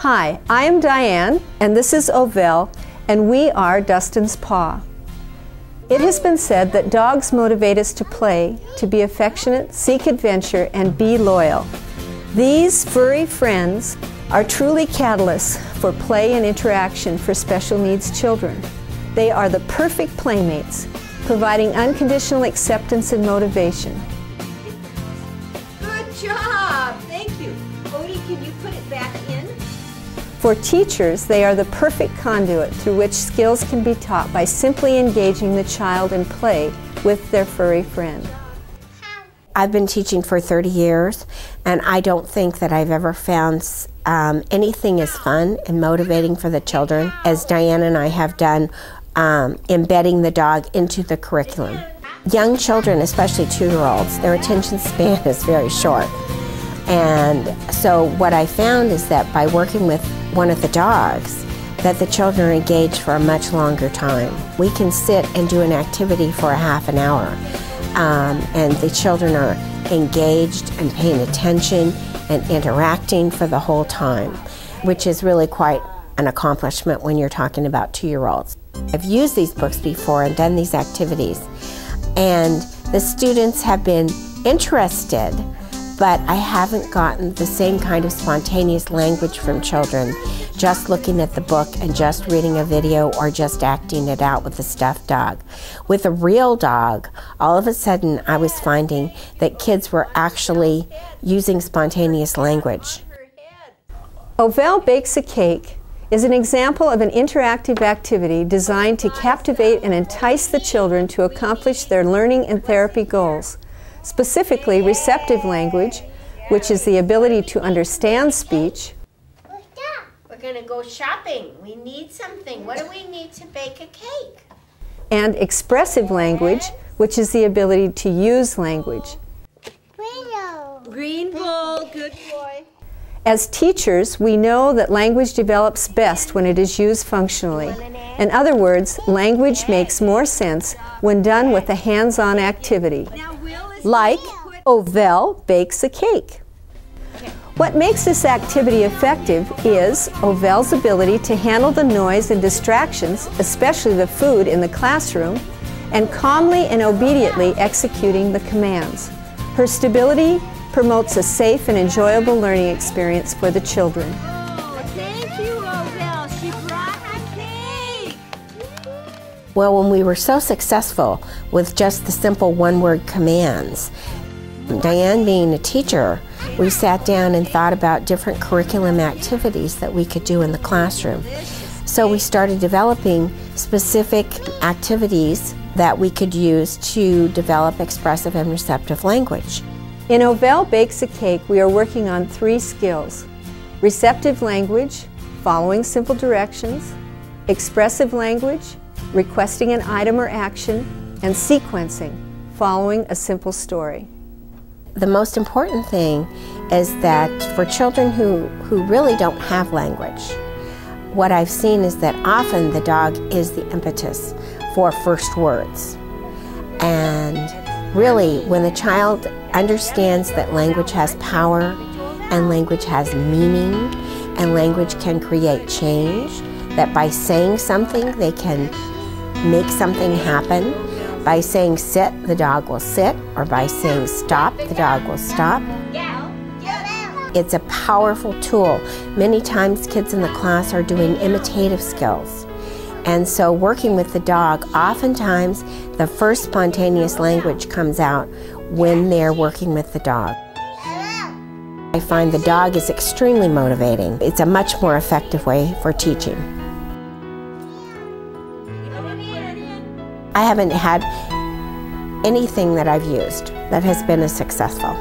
Hi, I am Diane, and this is Ovell, and we are Dustin's paw. It has been said that dogs motivate us to play, to be affectionate, seek adventure, and be loyal. These furry friends are truly catalysts for play and interaction for special needs children. They are the perfect playmates, providing unconditional acceptance and motivation. Good job! Thank you. Odie, can you put it back in? For teachers, they are the perfect conduit through which skills can be taught by simply engaging the child in play with their furry friend. I've been teaching for 30 years, and I don't think that I've ever found anything as fun and motivating for the children as Diane and I have done embedding the dog into the curriculum. Young children, especially 2-year-olds, their attention span is very short. And so what I found is that by working with one of the dogs, that the children are engaged for a much longer time. We can sit and do an activity for a half an hour, and the children are engaged and paying attention and interacting for the whole time, which is really quite an accomplishment when you're talking about 2-year-olds. I've used these books before and done these activities, and the students have been interested, but I haven't gotten the same kind of spontaneous language from children just looking at the book and just reading a video or just acting it out with a stuffed dog. With a real dog, all of a sudden I was finding that kids were actually using spontaneous language. Ovell Bakes a Cake is an example of an interactive activity designed to captivate and entice the children to accomplish their learning and therapy goals. Specifically, receptive language, which is the ability to understand speech. We're going to go shopping. We need something. What do we need to bake a cake? And expressive language, which is the ability to use language. Green bowl. Good boy. As teachers, we know that language develops best when it is used functionally. In other words, language makes more sense when done with a hands-on activity, like Ovell Bakes a Cake. What makes this activity effective is Ovell's ability to handle the noise and distractions, especially the food in the classroom, and calmly and obediently executing the commands. Her stability promotes a safe and enjoyable learning experience for the children. Thank you, Ovell. She brought her cake. Well, when we were so successful with just the simple one-word commands, Diane being a teacher, we sat down and thought about different curriculum activities that we could do in the classroom. So we started developing specific activities that we could use to develop expressive and receptive language. In Ovell Bakes a Cake, we are working on 3 skills: receptive language, following simple directions; expressive language, requesting an item or action; and sequencing, following a simple story. The most important thing is that for children who really don't have language, what I've seen is that often the dog is the impetus for first words. And really, when the child understands that language has power and language has meaning and language can create change, that by saying something they can make something happen. By saying sit, the dog will sit, or by saying stop, the dog will stop. It's a powerful tool. Many times kids in the class are doing imitative skills. And so working with the dog, oftentimes the first spontaneous language comes out when they're working with the dog. I find the dog is extremely motivating. It's a much more effective way for teaching. I haven't had anything that I've used that has been as successful.